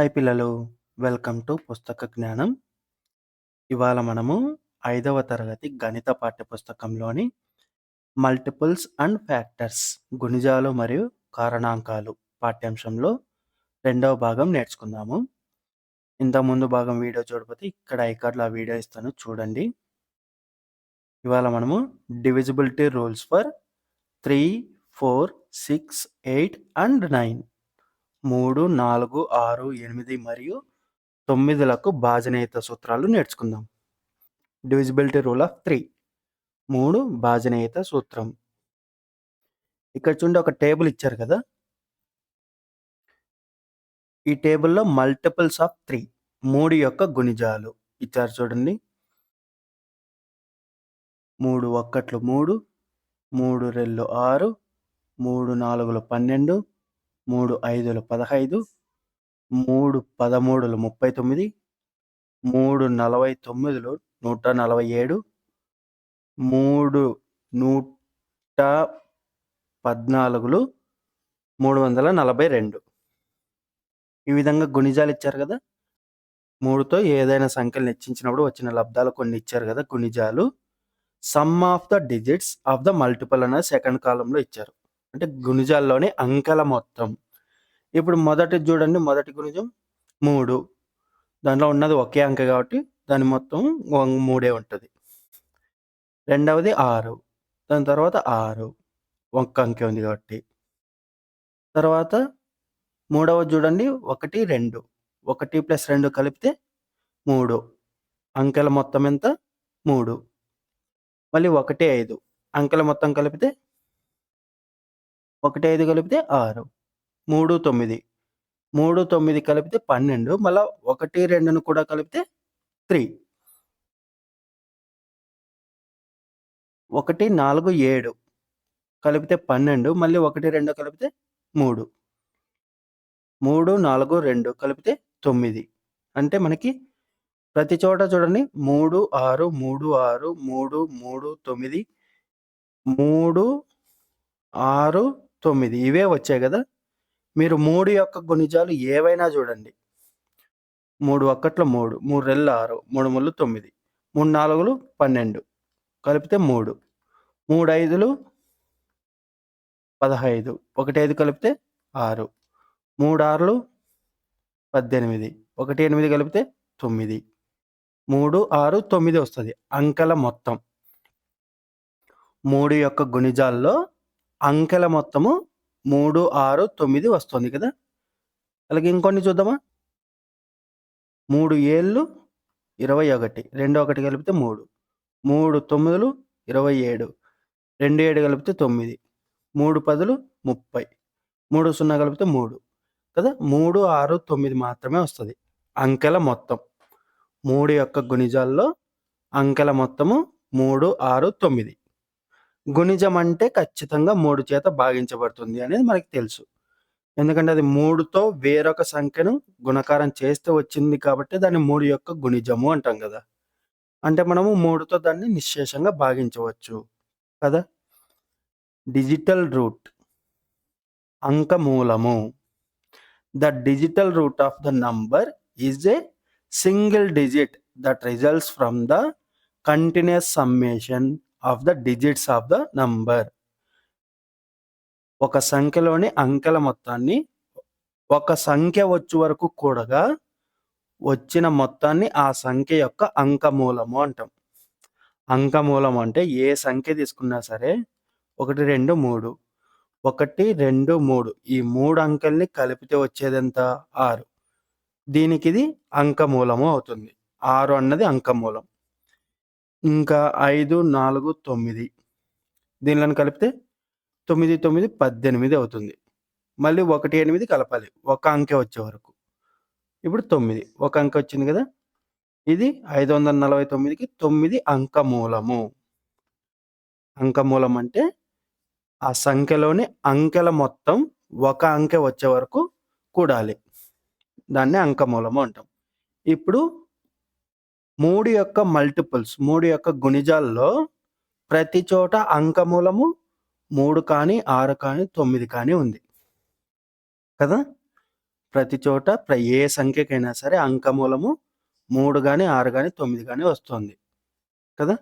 Hi పిల్లలు, welcome to పుస్తక జ్ఞానం. ఇవాళ మనము 5వ తరగతి గణిత పాఠ్యపుస్తకంలోని మల్టిపుల్స్ అండ్ ఫ్యాక్టర్స్ గుణిజాలు మరియు కారణాంకాలు పాఠ్యాంశంలో 2వ భాగం నేర్చుకుందాము. ఇంతకుముందు భాగం వీడియో చూడకపోతే ఇక్కడ ఐకార్డ్లో ఆ వీడియో ఇస్తాను, చూడండి. ఇవాళ మనము డివిజిబిలిటీ రూల్స్ ఫర్ 3, 4, 6, 8 అండ్ 9 3, 4, 6, 8 మరియు 9లకు భాజనీయత సూత్రాలు నేర్చుకుందాం. డివిజిబిలిటీ రూల్ ఆఫ్ 3, 3 భాజనీయత సూత్రం. ఇక్కడ చూడండి, ఒక టేబుల్ ఇచ్చారు కదా. ఈ టేబుల్లో మల్టిపుల్స్ ఆఫ్ 3, 3 యొక్క గుణిజాలు ఇచ్చారు చూడండి. 3 1 3, 3 2 6, 3 4 12, 3 5 15, 3 13 39, 3 49 147, 3 114 342. ఈ విధంగా గుణిజాలు ఇచ్చారు కదా. 3తో ఏదైనా సంఖ్యలు హెచ్చించినప్పుడు వచ్చిన లబ్ధాలు కొన్ని ఇచ్చారు కదా, గుణిజాలు. Sum of the digits of the multiple అనేది సెకండ్ కాలంలో ఇచ్చారు, అంటే గుణిజాల్లోని అంకెల మొత్తం. ఇప్పుడు మొదటిది చూడండి, మొదటి గుణిజం 3, దాంట్లో ఉన్నది ఒకే అంకె కాబట్టి దాని మొత్తం 3 ఉంటుంది. రెండవది 6, దాని తర్వాత 6 ఒక్క అంకె ఉంది కాబట్టి. తర్వాత మూడవది చూడండి 1 2, 1 + 2 కలిపితే 3, అంకెల మొత్తం ఎంత? 3. మళ్ళీ 1 5, అంకెల మొత్తం కలిపితే 1 5 కలిపితే 6, 3 9, 3 9 కలిపితే 12, మళ్ళీ 1 2ను కూడా కలిపితే 3, 1 4 7 కలిపితే 12, మళ్ళీ 1 2 కలిపితే 3, 3 4 2 కలిపితే 9. అంటే మనకి ప్రతి చోట చూడండి 3 6 3 6 3 3 9 3 6 9 ఇవే వచ్చాయి కదా. మీరు 3 యొక్క గుణిజాలు ఏవైనా చూడండి. 3 1 3, 3 2 6, 3 3 9, 3 4 12 కలిపితే 3, 3 5 15, 1 5 కలిపితే 6, 3 6 18, 1 8 కలిపితే 9, 3 6 9 వస్తుంది అంకెల మొత్తం. 3 యొక్క గుణిజాల్లో అంకెల మొత్తము 3 6 9 వస్తుంది కదా. అలాగే ఇంకొన్ని చూద్దామా. 3 7 21, 2 1 కలిపితే 3, 3 9 27, 2 7 కలిపితే 9, 3 10 30, 3 0 కలిపితే 3 కదా. 3 6 9 మాత్రమే వస్తుంది అంకెల మొత్తం. 3 యొక్క గుణిజాల్లో అంకెల మొత్తము 3 6 9. గుణిజం అంటే ఖచ్చితంగా 3 చేత భాగించబడుతుంది అనేది మనకి తెలుసు. ఎందుకంటే అది 3తో వేరొక సంఖ్యను గుణకారం చేస్తే వచ్చింది కాబట్టి దాన్ని 3 యొక్క గుణిజము అంటాం కదా. అంటే మనము 3తో దాన్ని నిశ్శేషంగా భాగించవచ్చు కదా. డిజిటల్ రూట్, అంకమూలము. The digital root of the number is a single digit that results from the continuous summation of the digits of the number. ఒక సంఖ్యలోని అంకెల మొత్తాన్ని ఒక సంఖ్య వచ్చే వరకు కూడగా వచ్చిన మొత్తాన్ని ఆ సంఖ్య యొక్క అంకమూలము అంటాం. అంకమూలం అంటే ఏ సంఖ్య తీసుకున్నా సరే 1 2 3, 1 2 3 ఈ 3 అంకెల్ని కలిపితే వచ్చేది ఎంత? 6. దీనికి ఇది అంకమూలము అవుతుంది. 6 అన్నది అంకమూలం. ఇంకా 5 4 9 దీనిలను కలిపితే 9 9 18 అవుతుంది. మళ్ళీ 1 8 కలపాలి ఒక అంకె వచ్చే వరకు. ఇప్పుడు 9 ఒక అంకె వచ్చింది కదా. ఇది 549కి 9 అంకమూలము. అంకమూలం అంటే ఆ సంఖ్యలోని అంకెల మొత్తం ఒక అంకె వచ్చే వరకు కూడాలి, దాన్ని అంకమూలము అంటాం. ఇప్పుడు 3 యొక్క మల్టిపుల్స్, 3 యొక్క గుణిజాల్లో ప్రతి చోట అంకమూలము 3 కానీ 6 కానీ 9 కానీ ఉంది కదా. ప్రతి చోట ఏ సంఖ్యకైనా సరే అంకమూలము 3 గాని, 6 గాని, 9 గాని వస్తుంది కదా!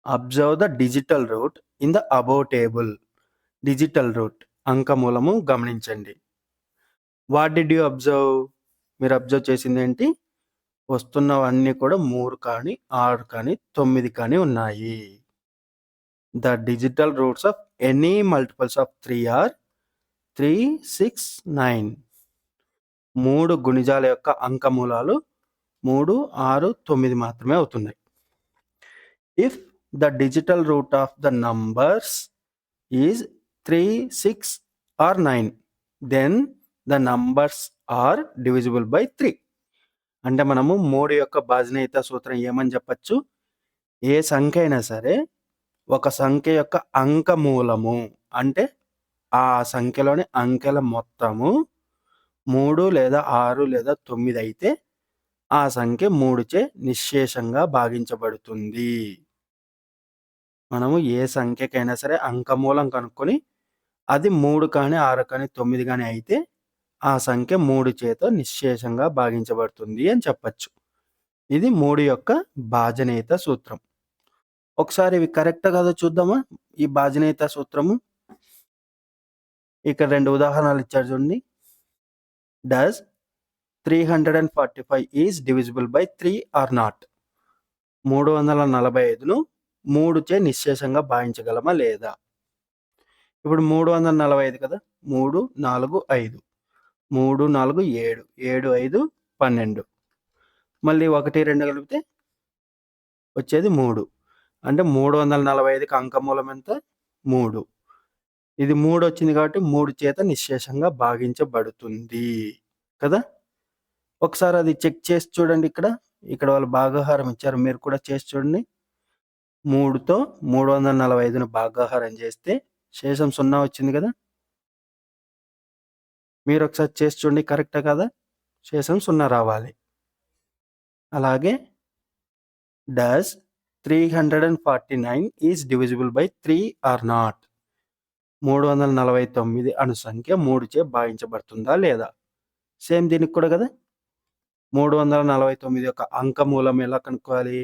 Observe the digital root in the above table. Digital root అంకమూలము గమనించండి. What did you observe? మీరు అబ్జర్వ్ చేసిందేంటి? వస్తున్నవన్నీ కూడా 3 కానీ, 6 కానీ, 9 కానీ ఉన్నాయి. The digital roots of any multiples of 3 are 3, 6, 9. 3 గుణిజాల యొక్క అంకమూలాలు 3, 6, 9 మాత్రమే అవుతున్నాయి. If the digital root of the numbers is 3, 6 or 9, then the numbers are divisible by 3. అంటే మనము 3 యొక్క భాజనీయత సూత్రం ఏమని చెప్పచ్చు? ఏ సంఖ్య అయినా సరే ఒక సంఖ్య యొక్క అంకమూలము అంటే ఆ సంఖ్యలోని అంకెల మొత్తము 3 లేదా 6 లేదా 9 అయితే ఆ సంఖ్య 3చే నిశ్శేషంగా భాగించబడుతుంది. మనము ఏ సంఖ్యకైనా సరే అంకమూలం కనుక్కొని అది 3 కానీ, 6 కానీ, 9 కానీ అయితే ఆ సంఖ్య 3 చేత నిశ్శేషంగా భాగించబడుతుంది అని చెప్పచ్చు. ఇది 3 యొక్క భాజనీయత సూత్రం. ఒకసారి ఇవి కరెక్టా కాదో చూద్దామా? ఈ భాజనీయత సూత్రము. ఇక్కడ 2 ఉదాహరణలు ఇచ్చారు చూడండి. Does 345 is divisible by 3 or not? 345ను 3చే నిశ్శేషంగా భాగించగలమా లేదా? ఇప్పుడు 345 కదా! 3, 4, 5. 3, 4, 7. 7, 5, 12. మళ్ళీ 1, 2 కలిపితే వచ్చేది 3. అంటే 345కి అంకమూలం ఎంత? 3. ఇది 3 వచ్చింది కాబట్టి 3 చేత నిశ్శేషంగా భాగించబడుతుంది కదా! ఒకసారి అది చెక్ చేసి చూడండి ఇక్కడ. ఇక్కడ వాళ్ళు భాగాహారం ఇచ్చారు. మీరు కూడా చేసి చూడండి. 3తో 345ను భాగాహారం చేస్తే శేషం 0 వచ్చింది కదా! మీరు ఒకసారి చేసి చూడండి కరెక్టా కాదా? శేషం 0 రావాలి. అలాగే does 349 is divisible by 3 or not? 349 అను సంఖ్య 3చే భాగించబడుతుందా లేదా? సేమ్ దీనికి కూడా కదా! 349 యొక్క అంకమూలం ఎలా కనుక్కోవాలి?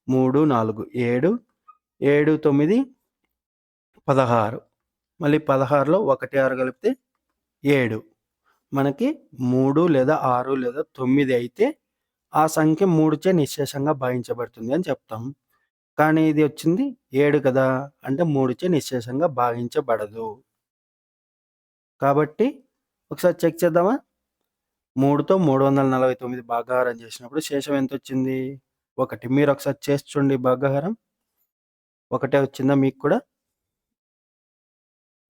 3, 4, 7. 7, 9, 16. మళ్ళీ 16లో 1, 6 కలిపితే 7. మనకి 3 లేదా 6 లేదా 9 అయితే ఆ సంఖ్య 3చే నిశ్శేషంగా భాగించబడుతుంది అని చెప్తాం. కానీ ఇది వచ్చింది 7 కదా! అంటే 3చే నిశ్శేషంగా భాగించబడదు. కాబట్టి ఒకసారి చెక్ చేద్దామా? 3తో 349 భాగాహారం చేసినప్పుడు శేషం ఎంతొచ్చింది? 1. మీరు ఒకసారి చేసి చూడండి భాగాహారం. 1 వచ్చిందా మీకు కూడా?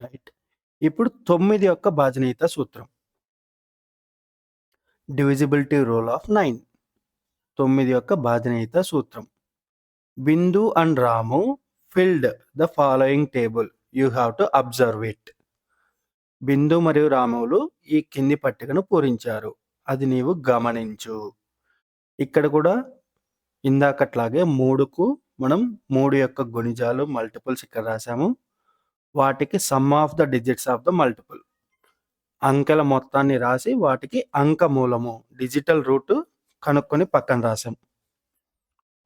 రైట్. ఇప్పుడు 9 యొక్క భాజనీయత సూత్రం. Divisibility rule of 9. 9 యొక్క భాజనీయత సూత్రం. Bindu and Ramu filled the following table. You have to observe it. Bindu మరియు రాములు ఈ కింది పట్టికను పూరించారు. అది నీవు గమనించు. ఇక్కడ కూడా ఇందాకట్లాగే 3కు మనం 3 యొక్క గుణిజాలు మల్టిపుల్స్ ఇక్కడ రాసాము. వాటికి some of the digits of the multiple. అంకెల మొత్తాన్ని రాసి వాటికి అంకమూలము డిజిటల్ రూట్ కనుక్కొని పక్కన రాసాం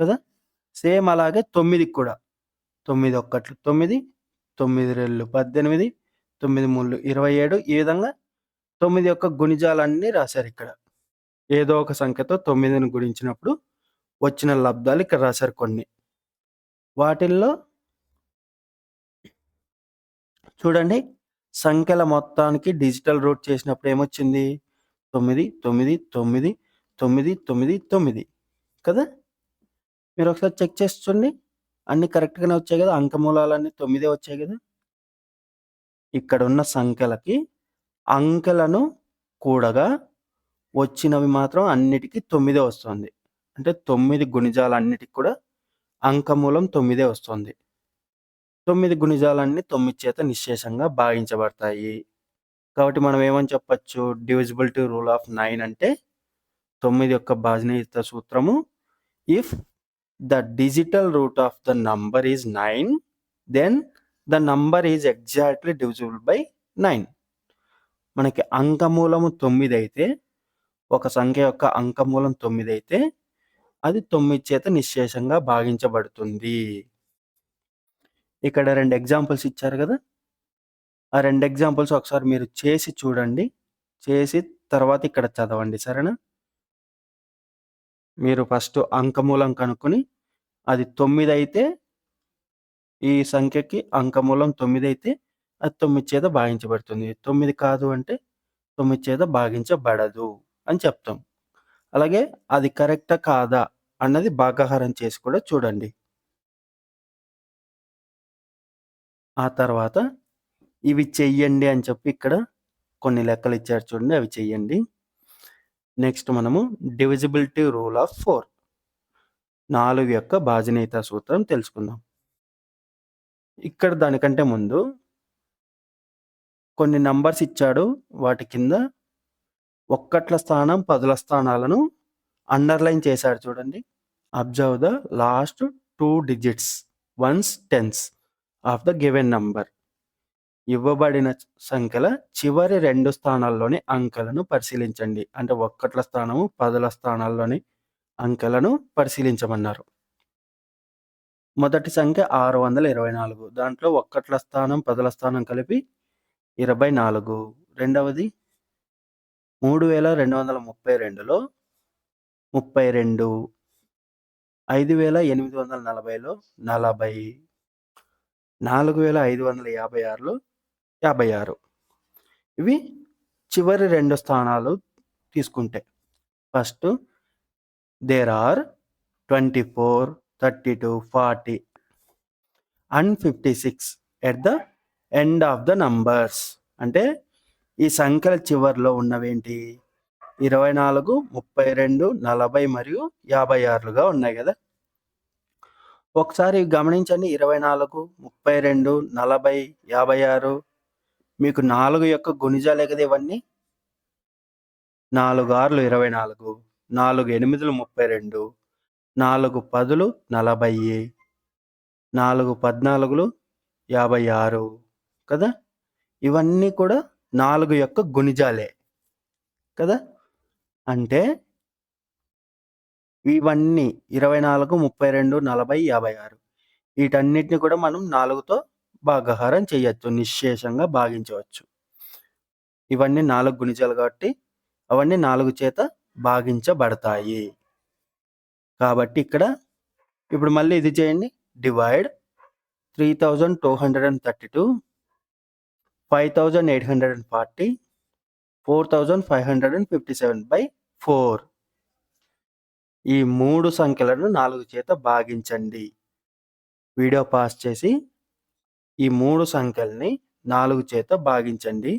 కదా! సేమ్ అలాగే 9కి కూడా 9 1 9, 9 2 18, 9 3 27 ఈ విధంగా 9 యొక్క గుణిజాలన్నీ రాశారు ఇక్కడ. ఏదో ఒక సంఖ్యతో 9ని గుణించినప్పుడు వచ్చిన లబ్ధాలు ఇక్కడ రాశారు కొన్ని. వాటిల్లో చూడండి సంఖ్యల మొత్తానికి డిజిటల్ రూట్ చేసినప్పుడు ఏమొచ్చింది? 9, 9, 9, 9, 9, 9 కదా! మీరు ఒకసారి చెక్ చేసి చూడండి. అన్నీ కరెక్ట్‌గానే వచ్చాయి కదా! అంకమూలాలన్నీ 9 వచ్చాయి కదా! ఇక్కడున్న సంఖ్యలకి అంకెలను కూడగా వచ్చినవి మాత్రం అన్నిటికి 9 వస్తుంది. అంటే 9 గుణిజాలన్నిటికి కూడా అంకమూలం 9 వస్తుంది. 9 గుణిజాలన్నీ 9 చేత నిశ్శేషంగా భాగించబడతాయి. కాబట్టి మనం ఏమని చెప్పచ్చు? డివిజిబిలిటీ రూల్ ఆఫ్ 9 అంటే 9 యొక్క భాజనీయత సూత్రము. If the digital root of the number is 9, then the number is exactly divisible by 9. మనకి అంకమూలము 9 అయితే, ఒక సంఖ్య యొక్క అంకమూలం 9 అయితే, అది 9 చేత నిశ్శేషంగా భాగించబడుతుంది. ఇక్కడ 2 ఎగ్జాంపుల్స్ ఇచ్చారు గదా! ఆ 2 ఎగ్జాంపుల్స్ ఒకసారి మీరు చేసి చూడండి. చేసి తర్వాత ఇక్కడ చదవండి. సరేనా? మీరు ఫస్ట్ అంకమూలం కనుక్కొని, అది 9 అయితే, ఈ సంఖ్యకి అంకమూలం 9 అయితే, అది 9 చేత భాగించబడుతుంది. 9 కాదు అంటే 9 చేత భాగించబడదు అని చెప్తాం. అలాగే అది కరెక్టా కాదా అన్నది భాగాహారం చేసి కూడా చూడండి. ఆ తర్వాత ఇవి చెయ్యండి అని చెప్పి ఇక్కడ కొన్ని లెక్కలు ఇచ్చారు చూడండి. అవి చెయ్యండి. నెక్స్ట్ మనము డివిజిబిలిటీ రూల్ ఆఫ్ 4 4 యొక్క భాజనీయతా సూత్రం తెలుసుకుందాం. ఇక్కడ దానికంటే ముందు కొన్ని నంబర్స్ ఇచ్చాడు. వాటి కింద ఒక్కట్ల స్థానం, పదుల స్థానాలను అండర్‌లైన్ చేశాడు చూడండి. Observe the last 2 digits, ones, tens of the given number. ఇవ్వబడిన సంఖ్యల చివరి 2 స్థానాల్లోని అంకెలను పరిశీలించండి. అంటే ఒక్కట్ల స్థానము, పదుల స్థానాల్లోని అంకెలను పరిశీలించమన్నారు. మొదటి సంఖ్య 624. దాంట్లో ఒక్కట్ల స్థానం, పదుల స్థానం కలిపి 24. రెండవది 3232లో 32, 5840లో 40, 4556లో 56. ఇవి చివరి 2 స్థానాలు తీసుకుంటే. First there are 24, 32, 40 and 56 at the end of the numbers. అంటే ఈ సంఖ్యల చివర్లో ఉన్నవేంటి? 24, 32, 40 మరియు 56లుగా ఉన్నాయి కదా! ఒకసారి గమనించండి. 24, 32, 40, 56 మీకు 4 యొక్క గుణిజాలే కదా ఇవన్నీ. 4 6లు 24, 4 8లు 32, 4 10లు 40, 4 14లు 56 కదా! ఇవన్నీ కూడా 4 యొక్క గుణిజాలే కదా! అంటే ఇవన్నీ 24, 32, 40, 56 వీటన్నిటిని కూడా మనం 4తో భాగాహారం చేయొచ్చు. నిశ్శేషంగా భాగించవచ్చు. ఇవన్నీ 4 గుణిజాలు కాబట్టి అవన్నీ 4 చేత భాగించబడతాయి. కాబట్టి ఇక్కడ ఇప్పుడు మళ్ళీ ఇది చేయండి. డివైడ్ 3232, 5840, 4557/4. ఈ 3 సంఖ్యలను 4 చేత భాగించండి. వీడియో పాజ్ చేసి ఈ 3 సంఖ్యల్ని 4 చేత భాగించండి.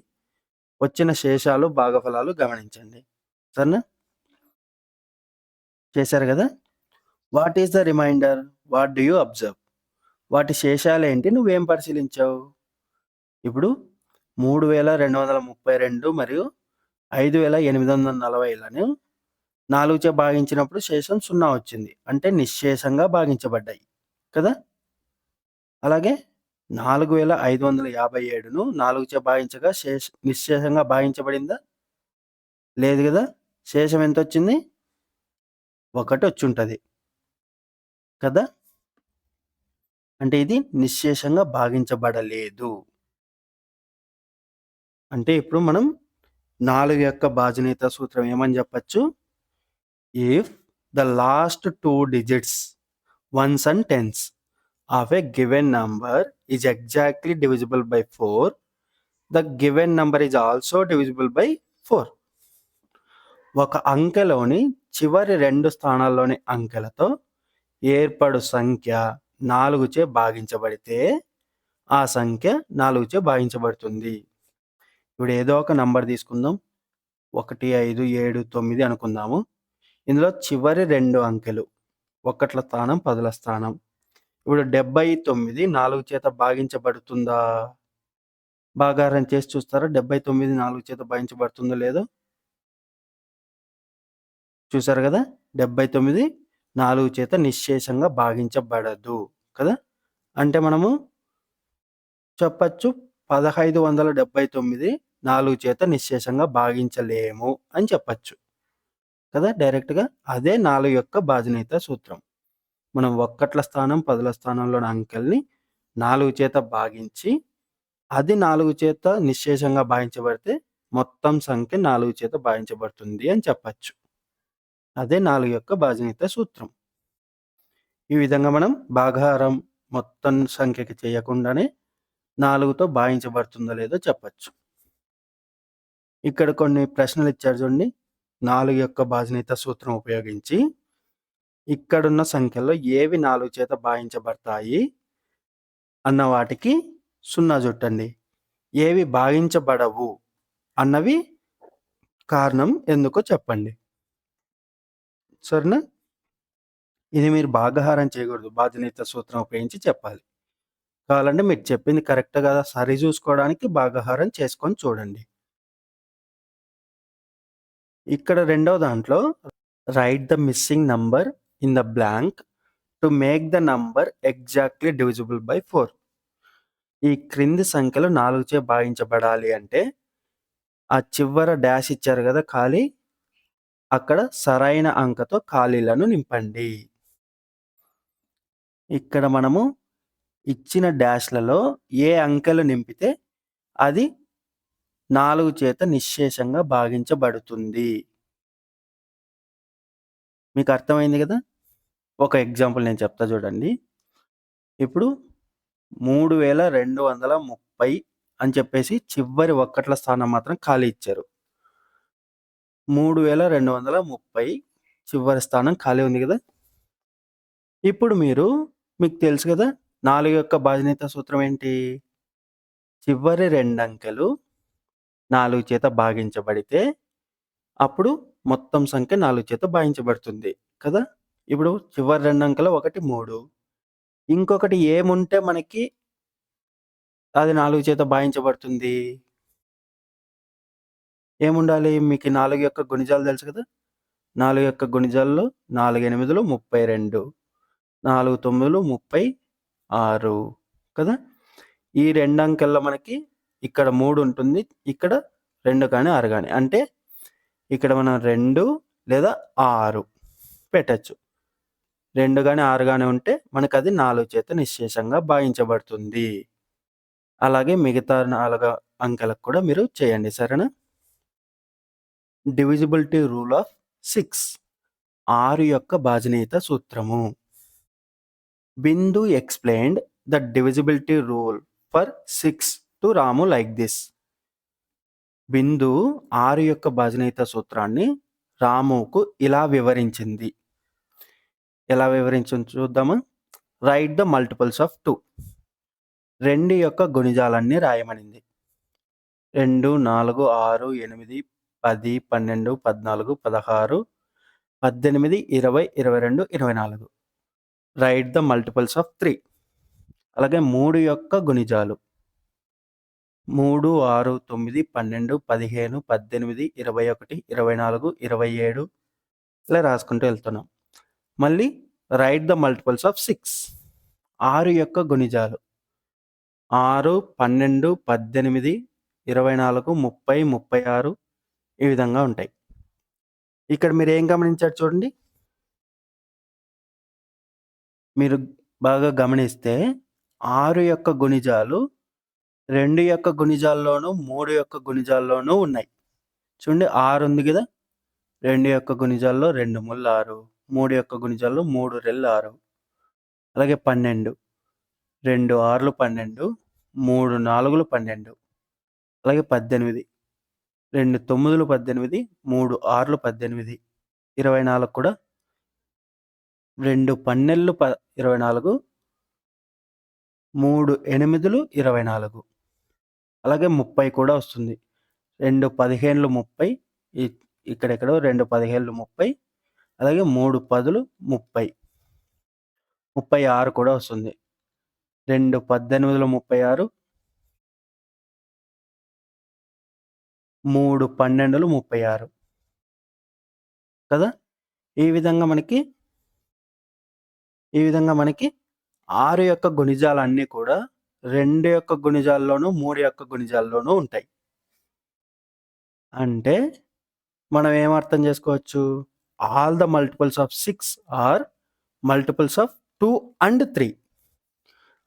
వచ్చిన శేషాలు, భాగఫలాలు గమనించండి. సరేనా? చేశారు కదా! What is the reminder? What do you observe? వాటి శేషాలేంటి? నువ్వేం పరిశీలించావు? ఇప్పుడు 3232 మరియు 5840లను 4 చే భాగించినప్పుడు శేషం 0 వచ్చింది. అంటే నిశ్శేషంగా భాగించబడ్డాయి కదా! అలాగే 4557ను 4 చే భాగించగా నిశ్శేషంగా భాగించబడిందా? లేదు కదా! శేషం ఎంతొచ్చింది? 1 వచ్చుంటది కదా! అంటే ఇది నిశ్శేషంగా భాగించబడలేదు. అంటే ఇప్పుడు మనం 4 యొక్క భాజనీయతా సూత్రం ఏమని చెప్పొచ్చు? If the last 2 digits, ones and tens of a given number is exactly divisible by 4, the given number is also divisible by 4. ఒక అంకెలోని చివరి 2 స్థానాల్లోని అంకెలతో ఏర్పడు సంఖ్య 4 చే భాగించబడితే ఆ సంఖ్య 4 చే భాగించబడుతుంది. ఇప్పుడు ఏదో ఒక నంబర్ తీసుకుందాం. 1, 5, 7, 9 అనుకుందాము. ఇందులో చివరి 2 అంకెలు ఒకట్ల స్థానం, పదుల స్థానం. ఇప్పుడు 79 4 చేత భాగించబడుతుందా? భాగాహారం చేసి చూస్తారా? 79 4 చేత భాగించబడుతుందో లేదో? చూసారు కదా! 79 4 చేత నిశ్శేషంగా భాగించబడదు కదా! అంటే మనము చెప్పచ్చు 1579 4 చేత నిశ్శేషంగా భాగించలేము అని చెప్పచ్చు కదా డైరెక్ట్‌గా. అదే 4 యొక్క భాజనీయత సూత్రం. మనం ఒక్కట్ల స్థానం, పదుల స్థానంలోని అంకెల్ని 4 చేత భాగించి, అది 4 చేత నిశ్శేషంగా భాగించబడితే మొత్తం సంఖ్య 4 చేత భాగించబడుతుంది అని చెప్పచ్చు. అదే 4 యొక్క భాజనీయత సూత్రం. ఈ విధంగా మనం భాగాహారం మొత్తం సంఖ్యకి చేయకుండానే 4తో భాగించబడుతుందో లేదో చెప్పచ్చు. ఇక్కడ కొన్ని ప్రశ్నలిచ్చారు చూడండి. 4 యొక్క భాజనీయత సూత్రం ఉపయోగించి ఇక్కడున్న సంఖ్యల్లో ఏవి 4 చేత భాగించబడతాయి అన్న వాటికి 0 జుట్టండి. ఏవి భాగించబడవు అన్నవి కారణం ఎందుకో చెప్పండి. సరేనా? ఇది మీరు భాగాహారం చేయకూడదు. భాజనీయత సూత్రం ఉపయోగించి చెప్పాలి. కావాలంటే మీరు చెప్పింది కరెక్ట్ కదా సరిచూసుకోవడానికి భాగాహారం చేసుకొని చూడండి. ఇక్కడ రెండవ దాంట్లో right the missing number in the blank to make the number exactly divisible by 4. ఈ క్రింది సంఖ్యలు 4 చే భాగించబడాలి అంటే ఆ చివర డాష్ ఇచ్చారు కదా ఖాళీ, అక్కడ సరైన అంకెతో ఖాళీలను నింపండి. ఇక్కడ మనము ఇచ్చిన డాష్‌లలో ఏ అంకెలు నింపితే అది 4 చేత నిశ్శేషంగా భాగించబడుతుంది. మీకు అర్థమైంది కదా? ఒక ఎగ్జాంపుల్ నేను చెప్తా చూడండి. ఇప్పుడు 3230 అని చెప్పేసి చివరి ఒక్కట్ల స్థానం మాత్రం ఖాళీ ఇచ్చారు. 3230 చివరి స్థానం ఖాళీ ఉంది కదా! ఇప్పుడు మీకు తెలుసు కదా 4 యొక్క భాజనీయత సూత్రం ఏంటి? చివరి 2 అంకెలు 4 చేత భాగించబడితే అప్పుడు మొత్తం సంఖ్య 4 చేత భాగించబడుతుంది కదా! ఇప్పుడు చివరి 2 అంకెలు ఒకటి 3. ఇంకొకటి ఏముంటే మనకి అది 4 చేత భాగించబడుతుంది? ఏముండాలి? మీకు 4 యొక్క గుణిజాలు తెలుసు కదా! 4 యొక్క గుణిజాల్లో 4 8లు 32, 4 9లు 36 కదా! ఈ 2 అంకెల్లో మనకి ఇక్కడ 3 ఉంటుంది. ఇక్కడ 2 కానీ 6 కానీ. అంటే ఇక్కడ మనం 2 లేదా 6 పెట్టొచ్చు. 2 గాని 6 గాని ఉంటే మనకది 4 చేత నిశ్శేషంగా భాగించబడుతుంది. అలాగే మిగతా 4 అంకెలకు కూడా మీరు చేయండి. సరేనా? డివిజిబిలిటీ రూల్ ఆఫ్ 6 6 యొక్క భాజనీయత సూత్రము. Bindu explained the divisibility rule for 6 to Ramu like this. Bindu 6 యొక్క భాజనీయత సూత్రాన్ని రాముకు ఇలా వివరించింది. ఎలా వివరించిందో చూద్దామా? Right the multiples of 2. 2 యొక్క గుణిజాలన్నీ రాయమనింది. 2, 4, 6, 8, 10, 12, 14, 16, 18, 20, 22, 24. Right the multiples of 3. అలాగే 3 యొక్క గుణిజాలు 3, 6, 9, 12, 15, 18, 21, 24, 27 ఇలా రాసుకుంటూ వెళ్తున్నాం. మళ్ళీ రైట్ ద మల్టిపుల్స్ ఆఫ్ 6. 6 యొక్క గుణిజాలు 6, 12, 18, 24, 30, 36 ఈ విధంగా ఉంటాయి. ఇక్కడ మీరు ఏం గమనించారు చూడండి. మీరు బాగా గమనిస్తే 6 యొక్క గుణిజాలు 2 యొక్క గుణిజాల్లోనూ 3 యొక్క గుణిజాల్లోనూ ఉన్నాయి. చూడండి 6 ఉంది కదా! 2 యొక్క గుణిజాల్లో 2 ముళ్ళు 6, 3 యొక్క గుణిజాల్లో 3 రెళ్ళు 6. అలాగే 12, 2 6లు 12, 3 4లు 12. అలాగే 18, 2 9లు 18, 3 6లు 18, 24 కూడా 2 12లు 24, 3 8లు 24. అలాగే 30 కూడా వస్తుంది. 2 15లు 30, ఇక్కడెక్కడో 2 15లు 30, అలాగే 3 10లు 30. 36 కూడా వస్తుంది. 2 18లు 36, 3 12లు 36 కదా! ఈ విధంగా మనకి 6 యొక్క గుణిజాలన్నీ కూడా 2 యొక్క గుణిజాల్లోనూ 3 యొక్క గుణిజాల్లోనూ ఉంటాయి. అంటే మనం ఏం అర్థం చేసుకోవచ్చు? All the multiples of 6 are multiples of 2 and 3.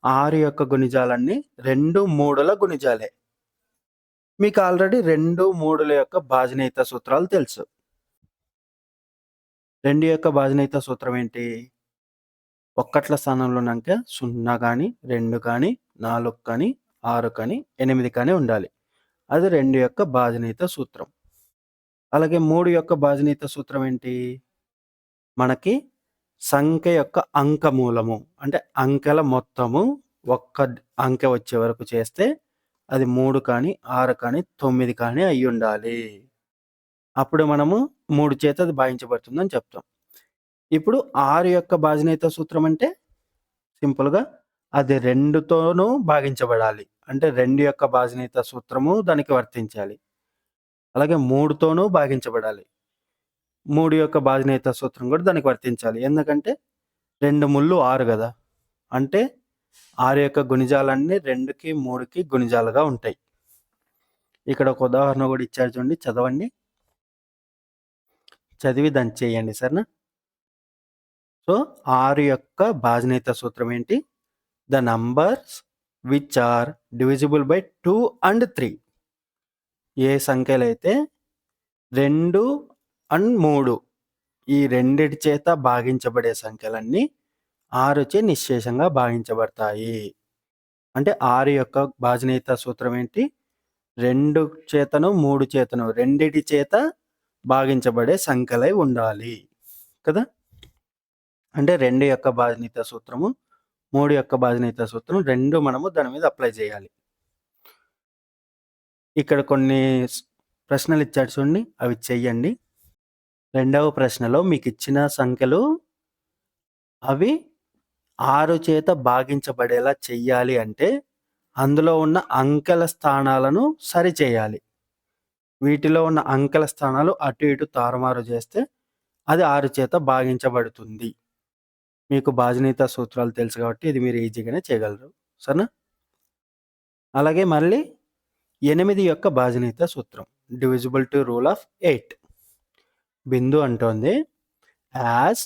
6 యొక్క గుణిజాలన్నీ 2, 3ల గుణిజాలే. మీకు ఆల్రెడీ 2, 3ల యొక్క భాజనీయత సూత్రాలు తెలుసు. 2 యొక్క భాజనీయత సూత్రం ఏంటి? ఒక్కట్ల స్థానంలో ఉన్న అంకె 0 గాని, 2 కానీ, 4 కానీ, 6 కానీ, 8 కానీ ఉండాలి. అది 2 యొక్క భాజనీయత సూత్రం. అలాగే 3 యొక్క భాజనీయత సూత్రం ఏంటి? మనకి సంఖ్య యొక్క అంకమూలము అంటే అంకెల మొత్తము ఒక్క అంకె వచ్చే వరకు చేస్తే అది 3 కానీ, 6 కానీ, 9 కానీ అయ్యుండాలి. అప్పుడు మనము 3 చేత అది భాగించబడుతుందని చెప్తాం. ఇప్పుడు 6 యొక్క భాజనీయత సూత్రం అంటే సింపుల్‌గా అది 2తోనూ భాగించబడాలి. అంటే 2 యొక్క భాజనీయత సూత్రము దానికి వర్తించాలి. అలాగే 3తోనూ భాగించబడాలి. 3 యొక్క భాజనీయత సూత్రం కూడా దానికి వర్తించాలి. ఎందుకంటే 2 ముళ్ళు 6 గదా! అంటే 6 యొక్క గుణిజాలన్నీ 2కి, 3కి గుణిజాలుగా ఉంటాయి. ఇక్కడ ఒక ఉదాహరణ కూడా ఇచ్చారు చూడండి. చదవండి. చదివి దాన్ని చేయండి. సరేనా? సో, 6 యొక్క భాజనీయత సూత్రం ఏంటి? The numbers which are divisible by 2 and 3. ఏ సంఖ్యలైతే 2 అండ్ 3 ఈ రెండిటి చేత భాగించబడే సంఖ్యలన్నీ 6 చే నిశ్శేషంగా భాగించబడతాయి. అంటే 6 యొక్క భాజనీయత సూత్రం ఏంటి? 2 చేతను, 3 చేతను రెండిటి చేత భాగించబడే సంఖ్యలై ఉండాలి. కదా! అంటే 2 యొక్క భాజనీయత సూత్రము, 3 యొక్క భాజనీయత సూత్రం 2 మనము దాని మీద అప్లై చేయాలి. ఇక్కడ కొన్ని ప్రశ్నలు ఇచ్చాడు చూడండి. అవి చెయ్యండి. రెండవ ప్రశ్నలో మీకిచ్చిన సంఖ్యలు అవి 6 చేత భాగించబడేలా చెయ్యాలి అంటే అందులో ఉన్న అంకెల స్థానాలను సరిచేయాలి. వీటిలో ఉన్న అంకెల స్థానాలు అటు ఇటు తారుమారు చేస్తే అది 6 చేత భాగించబడుతుంది. మీకు భాజనీయత సూత్రాలు తెలుసు కాబట్టి ఇది మీరు ఈజీగానే చేయగలరు. సరేనా? అలాగే మళ్ళీ 8 యొక్క భాజనీయత సూత్రం డివిజిబిలిటీ రూల్ ఆఫ్ 8. బిందు అంటోంది as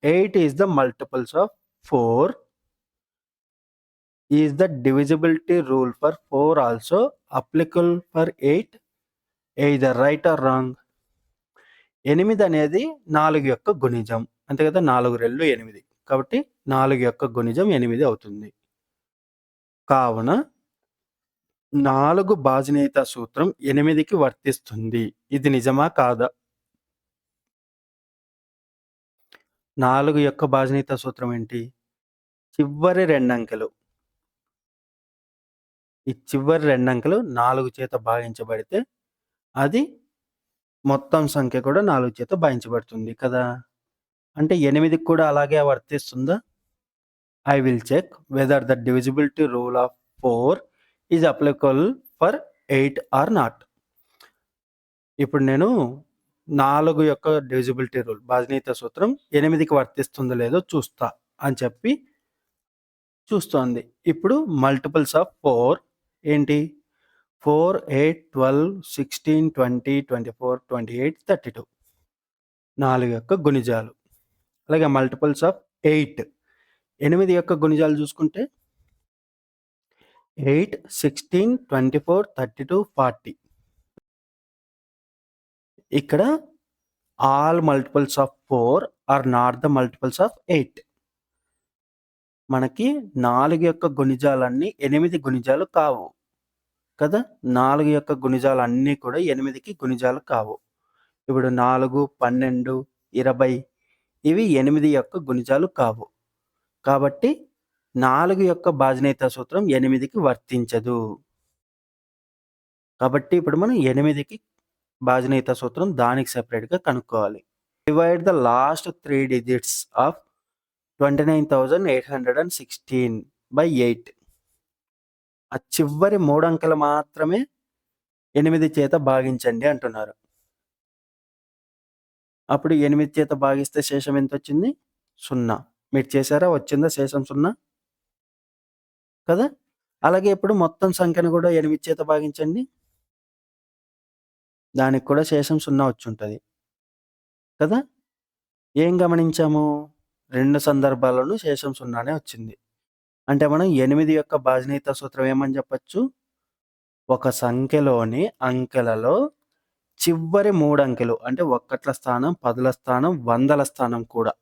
8 is the multiples of 4 is the divisibility rule for 4 also applicable for 8 either right are wrong. 8 అనేది 4 యొక్క గుణిజం. అంతే కదా! 4 రెళ్ళు 8. కాబట్టి 4 యొక్క గుణిజం 8 అవుతుంది. కావున 4 భాజనీయత సూత్రం 8కి వర్తిస్తుంది. ఇది నిజమా కాదా? 4 యొక్క భాజనీయత సూత్రం ఏంటి? చివరి 2 అంకెలు. ఈ చివరి 2 అంకెలు 4 చేత భాగించబడితే అది మొత్తం సంఖ్య కూడా 4 చేత భాగించబడుతుంది కదా! అంటే 8కి కూడా అలాగే వర్తిస్తుందా? I will check whether the divisibility rule of 4 is applicable for 8 or not. ఇప్పుడు నేను 4 యొక్క డివిజిబిలిటీ రూల్ భాజనీయత సూత్రం 8కి వర్తిస్తుందో లేదో చూస్తా అని చెప్పి చూస్తోంది. ఇప్పుడు మల్టిపుల్స్ ఆఫ్ 4 ఏంటి? 4, 8, 12, 16, 20, 24, 28, 32. 4 యొక్క గుణిజాలు. అలాగే మల్టిపుల్స్ ఆఫ్ 8 యొక్క గుణిజాలు చూసుకుంటే 8, 16, 24, 32, 40. ఇక్కడ all multiples of 4 are not the multiples of 8. మనకి 4 యొక్క గుణిజాలన్నీ 8 గుణిజాలు కావు కదా! 4 యొక్క గుణిజాలు అన్నీ కూడా 8కి గుణిజాలు కావు. ఇప్పుడు 4, 12, 20 ఇవి 8 యొక్క గుణిజాలు కావు. కాబట్టి 4 యొక్క భాజనీయత సూత్రం 8కి వర్తించదు. కాబట్టి ఇప్పుడు మనం 8కి భాజనీయత సూత్రం దానికి సెపరేట్‌గా కనుక్కోవాలి. Divide the last 3 digits of 29,816 by 8. ఆ చివరి 3 అంకెలు మాత్రమే 8 చేత భాగించండి అంటున్నారు. అప్పుడు 8 చేత భాగిస్తే శేషం ఎంతొచ్చింది? 0. మీరు చేసారా? వచ్చిందా శేషం 0? కదా! అలాగే ఇప్పుడు మొత్తం సంఖ్యను కూడా 8 చేత భాగించండి. దానికి కూడా శేషం 0 వచ్చుంటది. కదా! ఏం గమనించాము? 2 సందర్భాల్లోనూ శేషం 0నే వచ్చింది. అంటే మనం 8 యొక్క బాజనీత సూత్రం ఏమని చెప్పొచ్చు? ఒక సంఖ్యలోని అంకెలలో చివరి 3 అంకెలు అంటే ఒక్కట్ల స్థానం, పదుల స్థానం, వందల స్థానం కూడా.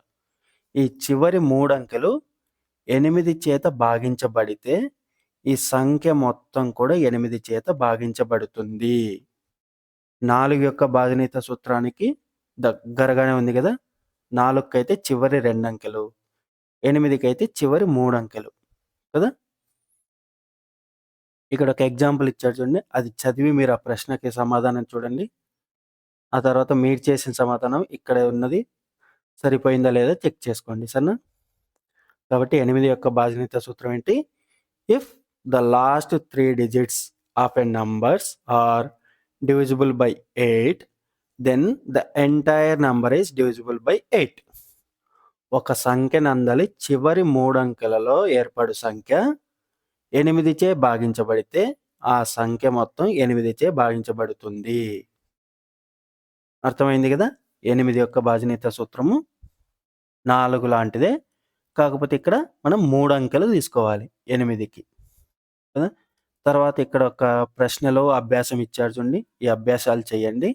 ఈ చివరి 3 అంకెలు 8 చేత భాగించబడితే ఈ సంఖ్య మొత్తం కూడా 8 చేత భాగించబడుతుంది. 4 యొక్క బాజనీత సూత్రానికి దగ్గరగానే ఉంది గదా! 4కైతే చివరి 2 అంకెలు, 8కైతే చివరి 3 అంకెలు కదా! ఇక్కడ ఒక ఎగ్జాంపుల్ ఇచ్చాడు చూడండి. అది చదివి మీరు ఆ ప్రశ్నకి సమాధానం చూడండి. ఆ తర్వాత మీరు చేసిన సమాధానం ఇక్కడే ఉన్నది. సరిపోయిందా లేదా చెక్ చేసుకోండి. సరేనా? కాబట్టి 8 యొక్క బాజనీత సూత్రం ఏంటి? If the last 3 digits of a numbers are divisible by 8, then the entire number is divisible by 8. ఒక సంఖ్య నందలి చివరి 3 అంకెలలో ఏర్పడు సంఖ్య 8 చే భాగించబడితే ఆ సంఖ్య మొత్తం 8 చే భాగించబడుతుంది. అర్థమైంది కదా! 8 యొక్క బాజనీత సూత్రము 4 లాంటిదే. కాకపోతే ఇక్కడ మనం 3 అంకెలు తీసుకోవాలి 8కి. కదా! తర్వాత ఇక్కడ ఒక ప్రశ్నలో అభ్యాసం ఇచ్చాడు చూడండి. ఈ అభ్యాసాలు చేయండి.